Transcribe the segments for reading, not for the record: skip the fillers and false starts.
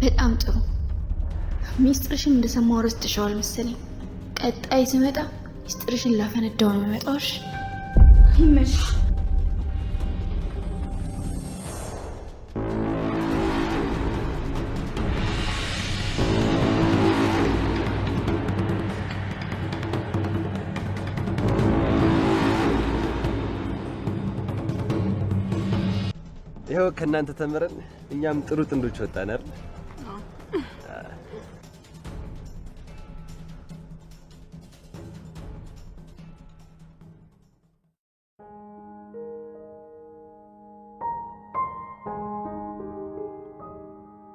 በጣም ጥሩ። ሚስጥርሽን እንደሰማው ረስተሽዋል መሰለኝ። ቀጣይ ስመጣ ሚስጥርሽን ላፈነዳው ነው የመጣውሽ። ይመሽ ይሄው ከእናንተ ተምረን እኛም ጥሩ ጥንዶች ወጣን አይደል?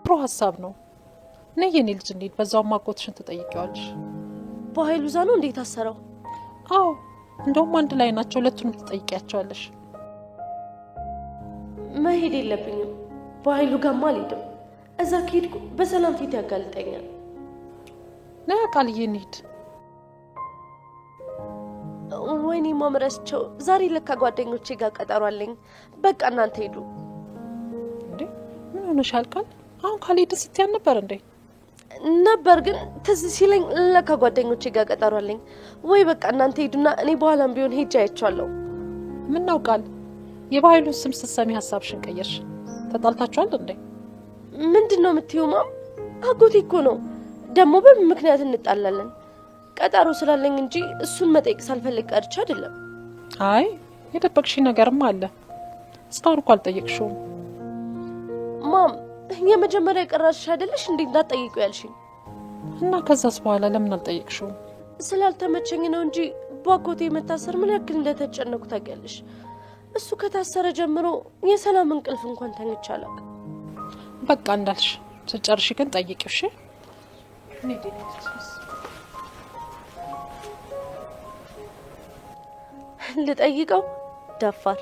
ጥሩ ሀሳብ ነው። ነይ የኔ ልጅ እንሂድ። በዛው ማቆትሽን ትጠይቂዋለሽ። በኃይሉ ዛ ነው እንዴት አሰረው? አዎ እንደውም አንድ ላይ ናቸው። ሁለቱንም ትጠይቂያቸዋለሽ። መሄድ የለብኝም። በኃይሉ ጋርማ አልሄድም። እዛ ከሄድኩ በሰላም ፊት ያጋልጠኛል። ነይ ቃልዬ እንሂድ። ወይኔ ማምረስቸው ዛሬ ለካ ጓደኞቼ ጋር ቀጠሮ አለኝ። በቃ እናንተ ሄዱ። እንዴ ምን ሆነሻል ቃል? አሁን ካልሄድ ስትያን ነበር እንዴ? ነበር ግን ትዝ ሲለኝ ለካ ጓደኞቼ ጋር ቀጠሮ አለኝ። ወይ በቃ እናንተ ሄዱና እኔ በኋላም ቢሆን ሄጄ አያቸዋለሁ። ምን ነው ቃል የባህሉን ስም ስትሰሚ ሀሳብሽን ቀየርሽ? ተጣልታችኋል እንዴ? ምንድነው የምትይው ማም? አጎቴ እኮ ነው። ደግሞ በምን ምክንያት እንጣላለን? ቀጠሮ ስላለኝ እንጂ እሱን መጠየቅ ሳልፈልግ ቀርቼ አይደለም። አይ የደበቅሽ ነገርም አለ። እስካሁን እኮ አልጠየቅሽውም። ማም የመጀመሪያ ቀራሽ አይደለሽ እንዴ እንዳትጠይቁ ያልሽኝ? እና ከዛስ በኋላ ለምን አልጠየቅሽውም? ስላልተመቸኝ ነው እንጂ በአጎቴ መታሰር ምን ያክል እንደተጨነቁ ታውቂያለሽ? እሱ ከታሰረ ጀምሮ የሰላም እንቅልፍ እንኳን ተኝቼ አላውቅም። በቃ እንዳልሽ ስጨርሽ ግን ጠይቂው እሺ? ልጠይቀው? ደፋር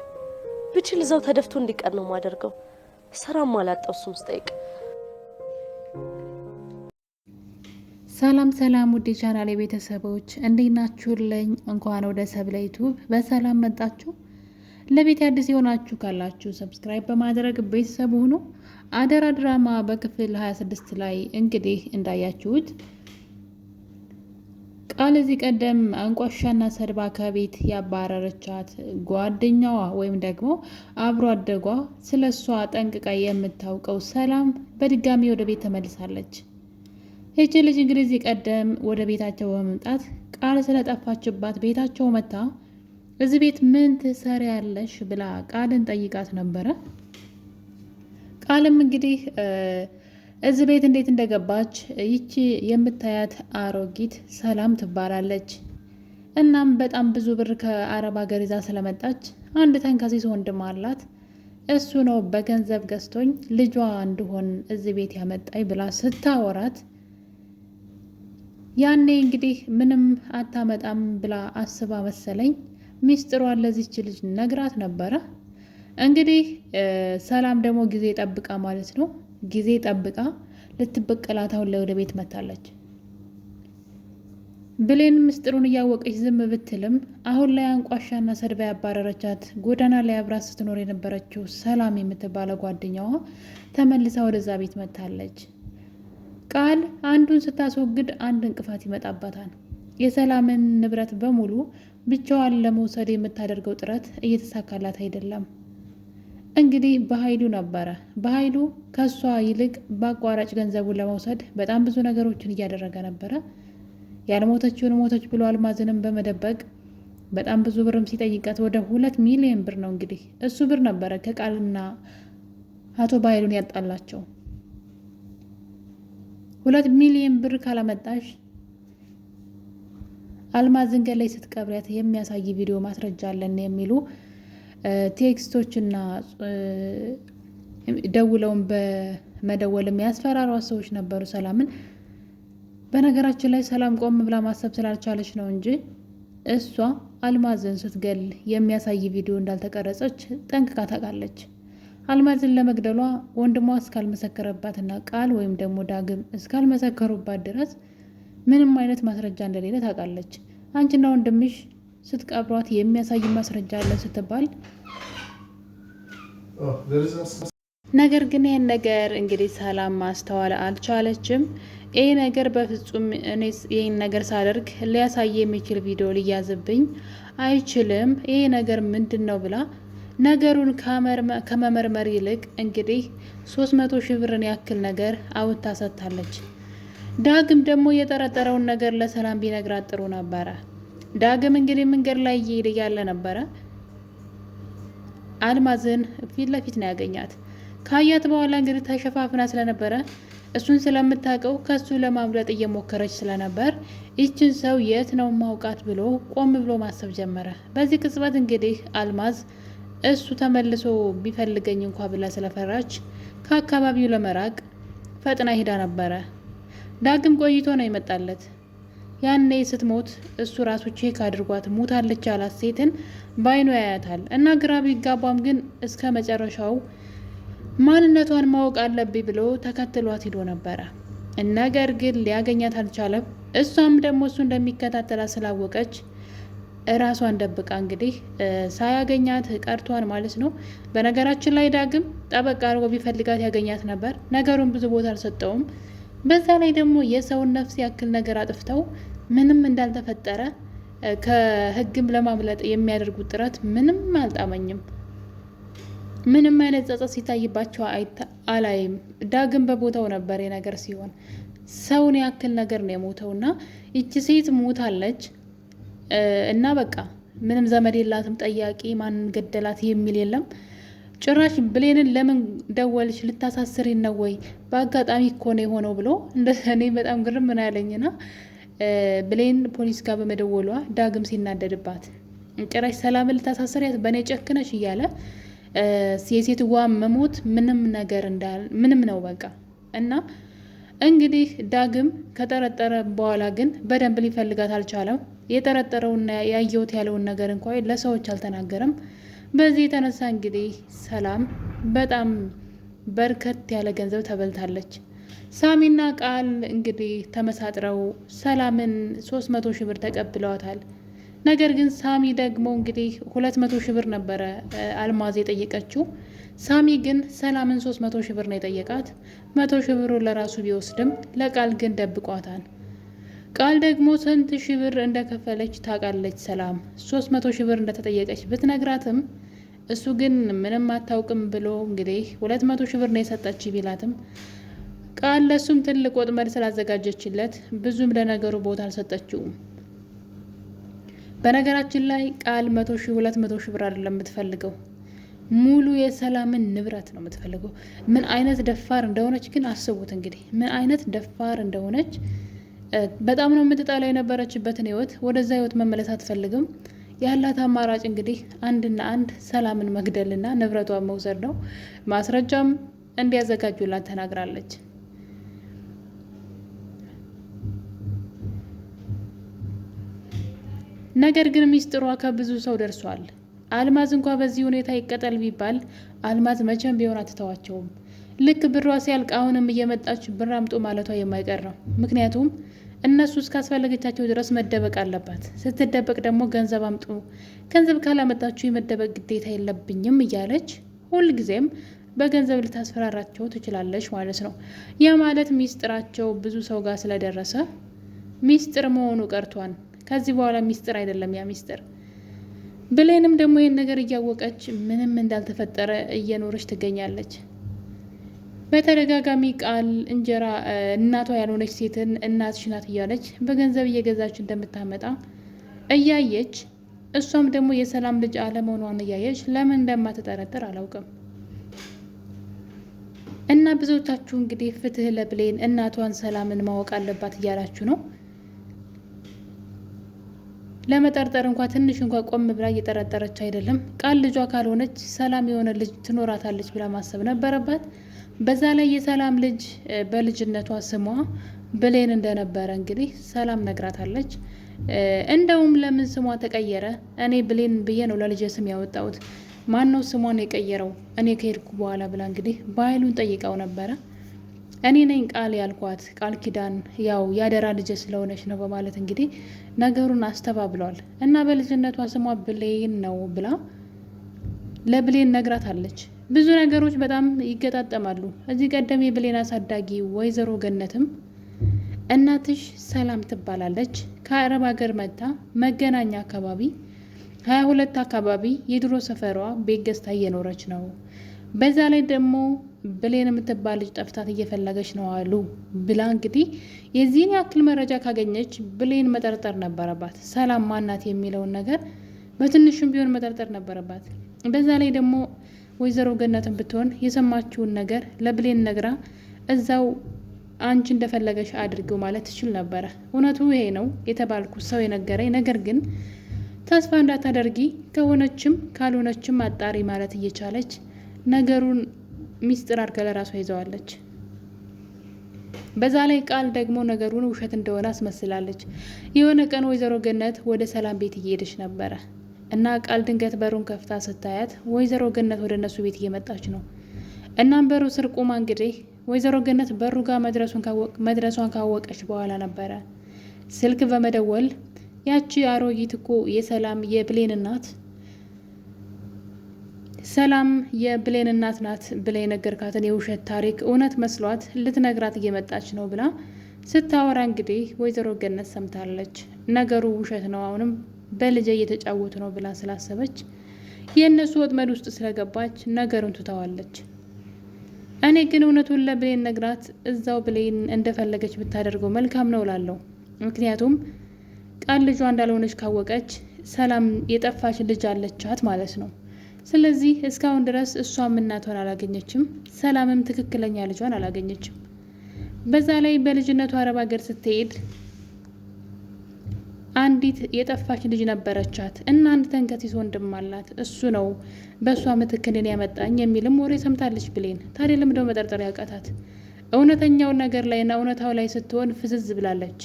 ብችል እዛው ተደፍቶ እንዲቀር ነው ማደርገው። ሰላም አላጣው እሱም ስጠይቅ። ሰላም ሰላም ውድ ቻናሌ ቤተሰቦች እንዴት ናችሁልኝ? እንኳን ወደ ሰብለ ዩቲዩብ በሰላም መጣችሁ። ለቤት አዲስ የሆናችሁ ካላችሁ ሰብስክራይብ በማድረግ ቤተሰብ ሁኑ። አደራ ድራማ በክፍል 26 ላይ እንግዲህ እንዳያችሁት ቃል እዚህ ቀደም አንቋሻና ሰድባ ከቤት ያባረረቻት ጓደኛዋ ወይም ደግሞ አብሮ አደጓ ስለሷ ጠንቅቃ የምታውቀው ሰላም በድጋሚ ወደ ቤት ተመልሳለች። ይህች ልጅ እንግዲህ እዚህ ቀደም ወደ ቤታቸው በመምጣት ቃል ስለጠፋችባት ቤታቸው መታ እዚህ ቤት ምን ትሰሪያለሽ ብላ ቃልን ጠይቃት ነበረ። ቃልም እንግዲህ እዚህ ቤት እንዴት እንደገባች ይቺ የምታያት አሮጊት ሰላም ትባላለች። እናም በጣም ብዙ ብር ከአረብ ሀገር ይዛ ስለመጣች አንድ ተንከሲስ ወንድም አላት። እሱ ነው በገንዘብ ገዝቶኝ ልጇ እንድሆን እዚህ ቤት ያመጣኝ ብላ ስታወራት ያኔ እንግዲህ ምንም አታመጣም ብላ አስባ መሰለኝ ሚስጥሯን ለዚች ልጅ ነግራት ነበረ። እንግዲህ ሰላም ደግሞ ጊዜ ጠብቃ ማለት ነው ጊዜ ጠብቃ ልትበቀላት አሁን ላይ ወደ ቤት መታለች። ብሌን ምስጢሩን እያወቀች ዝም ብትልም አሁን ላይ አንቋሻና ሰድባ ያባረረቻት ጎዳና ላይ አብራት ስትኖር የነበረችው ሰላም የምትባለው ጓደኛዋ ተመልሳ ወደዛ ቤት መታለች። ቃል አንዱን ስታስወግድ አንድ እንቅፋት ይመጣባታል። የሰላምን ንብረት በሙሉ ብቻዋን ለመውሰድ የምታደርገው ጥረት እየተሳካላት አይደለም። እንግዲህ በኃይሉ ነበረ። በኃይሉ ከሷ ይልቅ በአቋራጭ ገንዘቡን ለመውሰድ በጣም ብዙ ነገሮችን እያደረገ ነበረ። ያልሞተችውን ሞተች ብሎ አልማዝንም በመደበቅ በጣም ብዙ ብርም ሲጠይቃት ወደ 2 ሚሊዮን ብር ነው እንግዲህ እሱ ብር ነበረ ከቃልና አቶ በኃይሉን ያጣላቸው። 2 ሚሊዮን ብር ካላመጣሽ አልማዝን ገላይ ስትቀብሪያት የሚያሳይ ቪዲዮ ማስረጃ አለን የሚሉ ቴክስቶችና ደውለውን በመደወል የሚያስፈራሯ ሰዎች ነበሩ ሰላምን። በነገራችን ላይ ሰላም ቆም ብላ ማሰብ ስላልቻለች ነው እንጂ እሷ አልማዝን ስትገል የሚያሳይ ቪዲዮ እንዳልተቀረጸች ጠንቅቃ ታውቃለች። አልማዝን ለመግደሏ ወንድሟ እስካልመሰከረባትና ቃል ወይም ደግሞ ዳግም እስካልመሰከሩባት ድረስ ምንም አይነት ማስረጃ እንደሌለ ታውቃለች። አንቺና ወንድምሽ ስትቀብሯት የሚያሳይ ማስረጃ አለ ስትባል ነገር ግን ይህን ነገር እንግዲህ ሰላም ማስተዋል አልቻለችም። ይህ ነገር በፍጹም እኔ ይህን ነገር ሳደርግ ሊያሳይ የሚችል ቪዲዮ ሊያዝብኝ አይችልም፣ ይህ ነገር ምንድን ነው ብላ ነገሩን ከመመርመር ይልቅ እንግዲህ 300 ሺህ ብርን ያክል ነገር አውጥታ ሰጥታለች። ዳግም ደግሞ የጠረጠረውን ነገር ለሰላም ቢነግራት ጥሩ ነበረ። ዳግም እንግዲህ መንገድ ላይ እየሄደ ያለ ነበረ። አልማዝን ፊት ለፊት ነው ያገኛት። ካያት በኋላ እንግዲህ ተሸፋፍና ስለነበረ እሱን ስለምታውቀው ከሱ ለማምለጥ እየሞከረች ስለነበር ይችን ሰው የት ነው ማውቃት ብሎ ቆም ብሎ ማሰብ ጀመረ። በዚህ ቅጽበት እንግዲህ አልማዝ እሱ ተመልሶ ቢፈልገኝ እንኳ ብላ ስለፈራች ከአካባቢው ለመራቅ ፈጥና ሄዳ ነበረ። ዳግም ቆይቶ ነው ይመጣለት። ያኔ ስትሞት እሱ ራሱ ቼክ አድርጓት ሞታለች ያላት ሴትን ባይኑ ያያታል እና ግራ ቢጋባም ግን እስከ መጨረሻው ማንነቷን ማወቅ አለብኝ ብሎ ተከትሏት ሂዶ ነበረ። ነገር ግን ሊያገኛት አልቻለም። እሷም ደግሞ እሱ እንደሚከታተላት ስላወቀች እራሷን ደብቃ እንግዲህ ሳያገኛት ቀርቷን ማለት ነው። በነገራችን ላይ ዳግም ጠበቅ አድርጎ ቢፈልጋት ያገኛት ነበር። ነገሩን ብዙ ቦታ አልሰጠውም። በዛ ላይ ደግሞ የሰውን ነፍስ ያክል ነገር አጥፍተው ምንም እንዳልተፈጠረ ከሕግም ለማምለጥ የሚያደርጉት ጥረት ምንም አልጣመኝም። ምንም አይነት ጸጸት ሲታይባቸው አላይም። ዳግም በቦታው ነበር የነገር ሲሆን ሰውን ያክል ነገር ነው የሞተው እና ይቺ ሴት ሞታለች እና በቃ ምንም ዘመድ የላትም፣ ጠያቂ ማንን ገደላት የሚል የለም። ጭራሽ ብሌንን ለምን ደወልሽ? ልታሳስሪ ነው ወይ? በአጋጣሚ እኮ ነው የሆነው ብሎ እኔ በጣም ግርም ምን ያለኝና ብሌን ፖሊስ ጋር በመደወሏ ዳግም ሲናደድባት ጭራሽ ሰላምን ልታሳስሪያት በእኔ ጨክነሽ እያለ የሴትዋ መሞት ምንም ነው በቃ። እና እንግዲህ ዳግም ከጠረጠረ በኋላ ግን በደንብ ሊፈልጋት አልቻለም። የጠረጠረውና ያየሁት ያለውን ነገር እንኳ ለሰዎች አልተናገረም። በዚህ የተነሳ እንግዲህ ሰላም በጣም በርከት ያለ ገንዘብ ተበልታለች። ሳሚና ቃል እንግዲህ ተመሳጥረው ሰላምን 300 ሺህ ብር ተቀብለዋታል። ነገር ግን ሳሚ ደግሞ እንግዲህ 200 ሺህ ብር ነበረ አልማዝ የጠየቀችው። ሳሚ ግን ሰላምን 300 ሺህ ብር ነው የጠየቃት። 100 ሺህ ብሩ ለራሱ ቢወስድም ለቃል ግን ደብቋታል። ቃል ደግሞ ስንት ሺህ ብር እንደከፈለች ታውቃለች። ሰላም 300 ሺህ ብር እንደተጠየቀች ብትነግራትም እሱ ግን ምንም አታውቅም ብሎ እንግዲህ 200 ሺህ ብር ነው የሰጠች ቢላትም ቃል ለሱም ትልቅ ወጥመድ ስላዘጋጀችለት ብዙም ለነገሩ ቦታ አልሰጠችውም። በነገራችን ላይ ቃል 100 ሺህ 200 ሺህ ብር አይደለም የምትፈልገው፣ ሙሉ የሰላምን ንብረት ነው የምትፈልገው። ምን አይነት ደፋር እንደሆነች ግን አስቡት እንግዲህ ምን አይነት ደፋር እንደሆነች። በጣም ነው የምትጠላ የነበረችበትን ህይወት፣ ወደዛ ህይወት መመለስ አትፈልግም። ያላት አማራጭ እንግዲህ አንድና አንድ ሰላምን መግደልና ንብረቷን መውሰድ ነው። ማስረጃም እንዲያዘጋጁላት ተናግራለች። ነገር ግን ሚስጥሯ ከብዙ ሰው ደርሷል። አልማዝ እንኳ በዚህ ሁኔታ ይቀጠል ቢባል አልማዝ መቼም ቢሆን አትተዋቸውም። ልክ ብሯ ሲያልቅ አሁንም እየመጣች ብር አምጡ ማለቷ የማይቀር ነው። ምክንያቱም እነሱ እስካስፈለገቻቸው ድረስ መደበቅ አለባት። ስትደበቅ ደግሞ ገንዘብ አምጡ፣ ገንዘብ ካላመጣችሁ የመደበቅ ግዴታ የለብኝም እያለች ሁልጊዜም በገንዘብ ልታስፈራራቸው ትችላለች ማለት ነው። ያ ማለት ሚስጥራቸው ብዙ ሰው ጋር ስለደረሰ ሚስጥር መሆኑ ቀርቷል። ከዚህ በኋላ ሚስጥር አይደለም ያ ሚስጥር። ብሌንም ደግሞ ይህን ነገር እያወቀች ምንም እንዳልተፈጠረ እየኖረች ትገኛለች። በተደጋጋሚ ቃል እንጀራ እናቷ ያልሆነች ሴትን እናትሽ ናት እያለች በገንዘብ እየገዛች እንደምታመጣ እያየች እሷም ደግሞ የሰላም ልጅ አለመሆኗን እያየች ለምን እንደማትጠረጥር አላውቅም። እና ብዙዎቻችሁ እንግዲህ ፍትህ ለብሌን እናቷን ሰላምን ማወቅ አለባት እያላችሁ ነው። ለመጠርጠር እንኳ ትንሽ እንኳ ቆም ብላ እየጠረጠረች አይደለም። ቃል ልጇ ካልሆነች ሰላም የሆነ ልጅ ትኖራታለች ብላ ማሰብ ነበረባት። በዛ ላይ የሰላም ልጅ በልጅነቷ ስሟ ብሌን እንደነበረ እንግዲህ ሰላም ነግራታለች። እንደውም ለምን ስሟ ተቀየረ? እኔ ብሌን ብዬ ነው ለልጅ ስም ያወጣሁት፣ ማነው ስሟን የቀየረው እኔ ከሄድኩ በኋላ ብላ እንግዲህ በኃይሉን ጠይቀው ነበረ። እኔ ነኝ ቃል ያልኳት፣ ቃል ኪዳን ያው ያደራ ልጅ ስለሆነች ነው በማለት እንግዲህ ነገሩን አስተባብሏል። እና በልጅነቷ ስሟ ብሌን ነው ብላ ለብሌን ነግራታለች። ብዙ ነገሮች በጣም ይገጣጠማሉ። እዚህ ቀደም የብሌን አሳዳጊ ወይዘሮ ገነትም እናትሽ ሰላም ትባላለች ከአረብ ሀገር መጥታ መገናኛ አካባቢ 22 አካባቢ የድሮ ሰፈሯ ቤት ገዝታ እየኖረች ነው። በዛ ላይ ደግሞ ብሌን የምትባል ልጅ ጠፍታት እየፈለገች ነው አሉ ብላ እንግዲህ የዚህን ያክል መረጃ ካገኘች ብሌን መጠርጠር ነበረባት። ሰላም ማናት የሚለውን ነገር በትንሹም ቢሆን መጠርጠር ነበረባት። በዛ ላይ ደግሞ ወይዘሮ ገነትን ብትሆን የሰማችውን ነገር ለብሌን ነግራ እዛው አንቺ እንደፈለገሽ አድርገው ማለት ትችል ነበረ። እውነቱ ይሄ ነው የተባልኩ ሰው የነገረኝ፣ ነገር ግን ተስፋ እንዳታደርጊ ከሆነችም ካልሆነችም አጣሪ ማለት እየቻለች ነገሩን ሚስጥር አድርጋ ለራሷ ይዘዋለች። በዛ ላይ ቃል ደግሞ ነገሩን ውሸት እንደሆነ አስመስላለች። የሆነ ቀን ወይዘሮ ገነት ወደ ሰላም ቤት እየሄደች ነበረ እና ቃል ድንገት በሩን ከፍታ ስታያት ወይዘሮ ገነት ወደ እነሱ ቤት እየመጣች ነው። እናም በሩ ስር ቁማ እንግዲህ ወይዘሮ ገነት በሩ ጋር መድረሷን ካወቀች በኋላ ነበረ ስልክ በመደወል ያቺ አሮጊት እኮ የሰላም የብሌን እናት ሰላም የብሌን እናት ናት ብላ የነገርካትን የውሸት ታሪክ እውነት መስሏት ልትነግራት እየመጣች ነው ብላ ስታወራ እንግዲህ ወይዘሮ ገነት ሰምታለች። ነገሩ ውሸት ነው፣ አሁንም በልጄ እየተጫወቱ ነው ብላ ስላሰበች የእነሱ ወጥመድ ውስጥ ስለገባች ነገሩን ትተዋለች። እኔ ግን እውነቱን ለብሌን ነግራት እዛው ብሌን እንደፈለገች ብታደርገው መልካም ነው እላለሁ። ምክንያቱም ቃል ልጇ እንዳልሆነች ካወቀች ሰላም የጠፋች ልጅ አለቻት ማለት ነው። ስለዚህ እስካሁን ድረስ እሷም እናቷን አላገኘችም፣ ሰላምም ትክክለኛ ልጇን አላገኘችም። በዛ ላይ በልጅነቱ አረብ ሀገር ስትሄድ አንዲት የጠፋች ልጅ ነበረቻት እና አንድ ተንከሲስ ወንድም አላት፣ እሱ ነው በእሷ ምትክ እኔን ያመጣኝ የሚልም ወሬ ሰምታለች ብሌን። ታዲያ ለምንድነው መጠርጠር ያቃታት? እውነተኛው ነገር ላይ እና እውነታው ላይ ስትሆን ፍዝዝ ብላለች።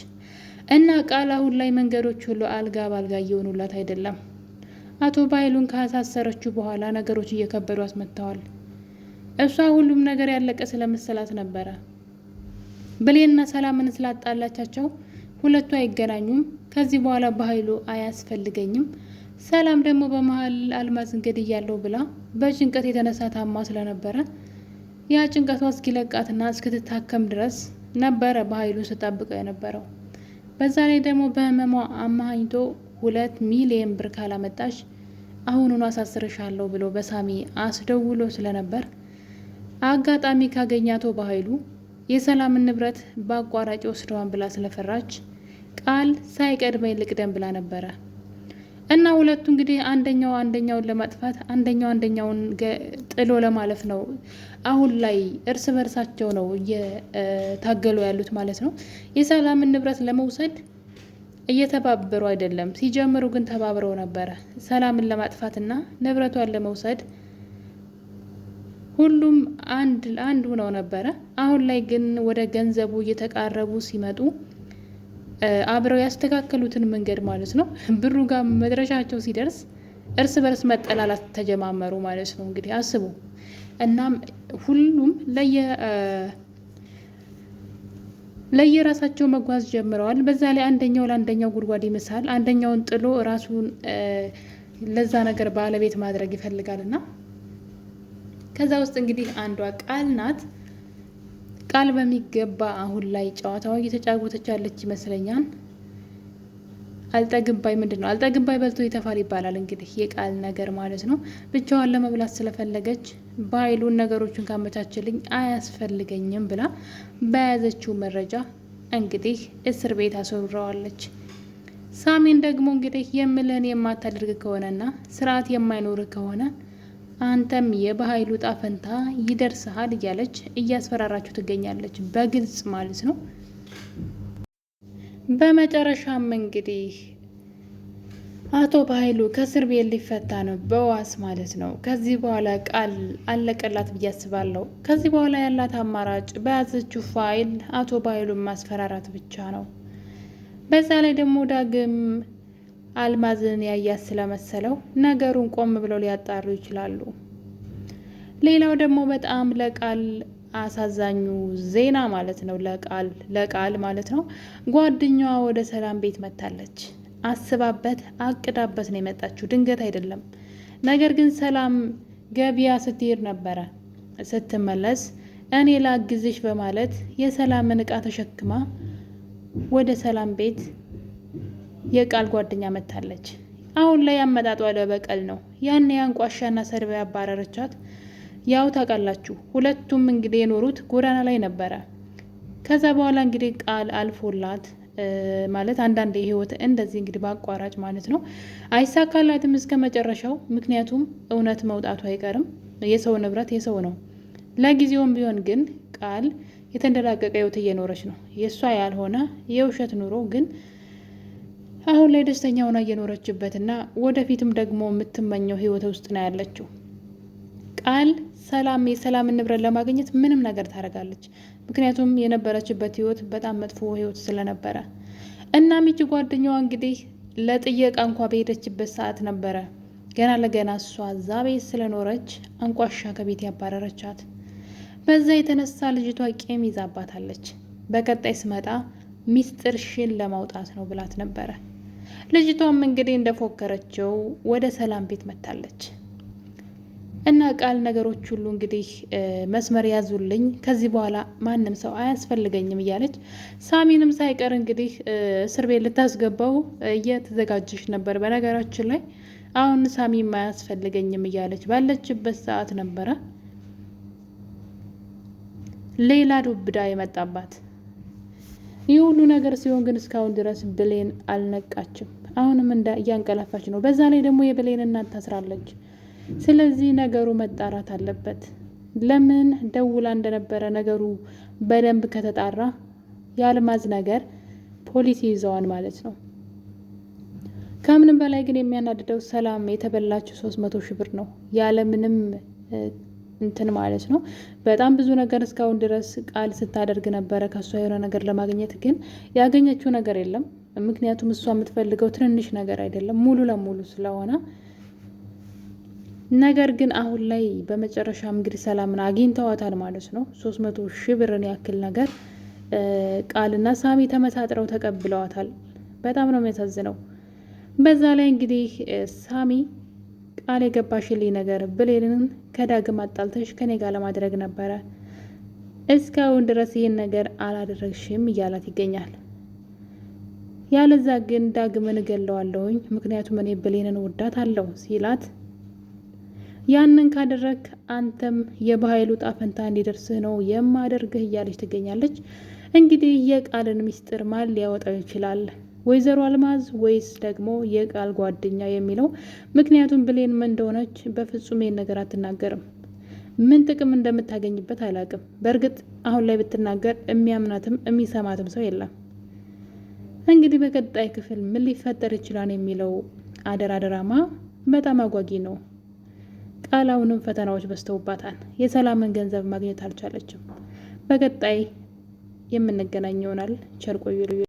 እና ቃል አሁን ላይ መንገዶች ሁሉ አልጋ ባልጋ እየሆኑላት አይደለም። አቶ ባይሉን ካሳሰረችው በኋላ ነገሮች እየከበዱ አስመጥተዋል። እሷ ሁሉም ነገር ያለቀ ስለመሰላት ነበረ ብሌንና ሰላምን ስላጣላቻቸው ሁለቱ አይገናኙም። ከዚህ በኋላ በኃይሉ አያስፈልገኝም፣ ሰላም ደግሞ በመሀል አልማዝ እንገድያለሁ ብላ በጭንቀት የተነሳ ታማ ስለነበረ ያ ጭንቀቷ እስኪለቃትና እስክትታከም ድረስ ነበረ በኃይሉ ስጠብቀው የነበረው። በዛ ላይ ደግሞ በህመሟ አማሃኝቶ 2 ሚሊዮን ብር ካላመጣሽ አሁኑኑ አሳስርሻለሁ ብሎ በሳሚ አስደውሎ ስለነበር አጋጣሚ ካገኛቶ በኃይሉ የሰላምን ንብረት በአቋራጭ ወስደዋን ብላ ስለፈራች ቃል ሳይቀድመኝ ልቅደም ብላ ነበረ እና ሁለቱ እንግዲህ አንደኛው አንደኛውን ለማጥፋት አንደኛውን ጥሎ ለማለፍ ነው። አሁን ላይ እርስ በርሳቸው ነው እየታገሉ ያሉት ማለት ነው። የሰላምን ንብረት ለመውሰድ እየተባበሩ አይደለም። ሲጀምሩ ግን ተባብረው ነበረ ሰላምን ለማጥፋትና ንብረቷን ለመውሰድ ሁሉም አንድ ሆነው ነበረ። አሁን ላይ ግን ወደ ገንዘቡ እየተቃረቡ ሲመጡ አብረው ያስተካከሉትን መንገድ ማለት ነው ብሩ ጋር መድረሻቸው ሲደርስ እርስ በርስ መጠላላት ተጀማመሩ ማለት ነው። እንግዲህ አስቡ። እናም ሁሉም ለየራሳቸው መጓዝ ጀምረዋል። በዛ ላይ አንደኛው ለአንደኛው ጉድጓድ ይምሳል። አንደኛውን ጥሎ ራሱን ለዛ ነገር ባለቤት ማድረግ ይፈልጋል እና ከዛ ውስጥ እንግዲህ አንዷ ቃል ናት። ቃል በሚገባ አሁን ላይ ጨዋታዋ እየተጫወተች ያለች ይመስለኛል። አልጠግባይ ምንድን ነው አልጠግባይ በልቶ ይተፋል ይባላል እንግዲህ የቃል ነገር ማለት ነው። ብቻዋን ለመብላት ስለፈለገች በኃይሉን ነገሮችን ካመቻችልኝ አያስፈልገኝም ብላ በያዘችው መረጃ እንግዲህ እስር ቤት አስወርረዋለች። ሳሚን ደግሞ እንግዲህ የምልህን የማታደርግ ከሆነና ስርዓት የማይኖር ከሆነ አንተም የበኃይሉ ጣፈንታ ይደርስሃል እያለች እያስፈራራችሁ ትገኛለች፣ በግልጽ ማለት ነው። በመጨረሻም እንግዲህ አቶ በኃይሉ ከእስር ቤት ሊፈታ ነው በዋስ ማለት ነው። ከዚህ በኋላ ቃል አለቀላት ብዬ አስባለሁ። ከዚህ በኋላ ያላት አማራጭ በያዘችው ፋይል አቶ በኃይሉን ማስፈራራት ብቻ ነው። በዛ ላይ ደግሞ ዳግም አልማዝን ያያት ስለመሰለው ነገሩን ቆም ብለው ሊያጣሩ ይችላሉ። ሌላው ደግሞ በጣም ለቃል አሳዛኙ ዜና ማለት ነው ለቃል ማለት ነው ጓደኛዋ ወደ ሰላም ቤት መታለች። አስባበት አቅዳበት ነው የመጣችው፣ ድንገት አይደለም። ነገር ግን ሰላም ገበያ ስትሄድ ነበረ። ስትመለስ እኔ ላግዝሽ በማለት የሰላምን እቃ ተሸክማ ወደ ሰላም ቤት የቃል ጓደኛ መታለች። አሁን ላይ አመጣጧ ለበቀል ነው። ያን አንቋሻና ሰድባ ያባረረቻት ያው ታውቃላችሁ፣ ሁለቱም እንግዲህ የኖሩት ጎዳና ላይ ነበረ። ከዛ በኋላ እንግዲህ ቃል አልፎላት ማለት አንዳንድ የህይወት እንደዚህ እንግዲህ በአቋራጭ ማለት ነው አይሳካላትም እስከ መጨረሻው። ምክንያቱም እውነት መውጣቱ አይቀርም። የሰው ንብረት የሰው ነው። ለጊዜውም ቢሆን ግን ቃል የተንደላቀቀ ህይወት እየኖረች ነው። የእሷ ያልሆነ የውሸት ኑሮ ግን አሁን ላይ ደስተኛ ሆና እየኖረችበትና ወደፊትም ደግሞ የምትመኘው ህይወት ውስጥ ነው ያለችው። ቃል የሰላምን ንብረት ለማግኘት ምንም ነገር ታደርጋለች። ምክንያቱም የነበረችበት ህይወት በጣም መጥፎ ህይወት ስለነበረ እና ሚቺ ጓደኛዋ እንግዲህ ለጥየቃ እንኳ በሄደችበት ሰዓት ነበረ ገና ለገና እሷ እዛ ቤት ስለኖረች አንቋሻ ከቤት ያባረረቻት። በዛ የተነሳ ልጅቷ ቂም ይዛባታለች። በቀጣይ ስመጣ ሚስጥርሽን ለማውጣት ነው ብላት ነበረ። ልጅቷም እንግዲህ እንደፎከረችው ወደ ሰላም ቤት መታለች እና ቃል ነገሮች ሁሉ እንግዲህ መስመር ያዙልኝ፣ ከዚህ በኋላ ማንም ሰው አያስፈልገኝም እያለች ሳሚንም ሳይቀር እንግዲህ እስር ቤት ልታስገባው እየተዘጋጀች ነበር። በነገራችን ላይ አሁን ሳሚም አያስፈልገኝም እያለች ባለችበት ሰዓት ነበረ ሌላ ዱብዳ የመጣባት። ይህ ሁሉ ነገር ሲሆን ግን እስካሁን ድረስ ብሌን አልነቃችም። አሁንም እያንቀላፋች ነው። በዛ ላይ ደግሞ የብሌን እናት ታስራለች። ስለዚህ ነገሩ መጣራት አለበት። ለምን ደውላ እንደነበረ ነገሩ በደንብ ከተጣራ የአልማዝ ነገር ፖሊስ ይዘዋል ማለት ነው። ከምንም በላይ ግን የሚያናድደው ሰላም የተበላችው 300 ሺህ ብር ነው ያለ ምንም እንትን ማለት ነው። በጣም ብዙ ነገር እስካሁን ድረስ ቃል ስታደርግ ነበረ ከሷ የሆነ ነገር ለማግኘት፣ ግን ያገኘችው ነገር የለም። ምክንያቱም እሷ የምትፈልገው ትንንሽ ነገር አይደለም ሙሉ ለሙሉ ስለሆነ። ነገር ግን አሁን ላይ በመጨረሻም እንግዲህ ሰላምን አግኝተዋታል ማለት ነው። 300 ሺህ ብርን ያክል ነገር ቃልና ሳሚ ተመሳጥረው ተቀብለዋታል። በጣም ነው የሚያሳዝነው። በዛ ላይ እንግዲህ ሳሚ ቃል የገባሽልኝ ነገር ብሌንን ከዳግም አጣልተሽ ከኔ ጋር ለማድረግ ነበረ፣ እስካሁን ድረስ ይህን ነገር አላደረግሽም እያላት ይገኛል። ያለዛ ግን ዳግምን እገለዋለሁኝ ምክንያቱም እኔ ብሌንን ወዳት አለው ሲላት፣ ያንን ካደረግ አንተም የበኃይሉ ጣፈንታ እንዲደርስህ ነው የማደርግህ እያለች ትገኛለች። እንግዲህ የቃልን ሚስጥር ማን ሊያወጣው ይችላል? ወይዘሮ አልማዝ ወይስ ደግሞ የቃል ጓደኛ የሚለው። ምክንያቱም ብሌን ምን እንደሆነች በፍጹም ይሄን ነገር አትናገርም። ምን ጥቅም እንደምታገኝበት አላውቅም። በእርግጥ አሁን ላይ ብትናገር የሚያምናትም የሚሰማትም ሰው የለም። እንግዲህ በቀጣይ ክፍል ምን ሊፈጠር ይችላል የሚለው አደራ ድራማ በጣም አጓጊ ነው። ቃል አሁንም ፈተናዎች በዝተውባታል። የሰላምን ገንዘብ ማግኘት አልቻለችም። በቀጣይ የምንገናኝ ይሆናል። ቸር ቆዩ።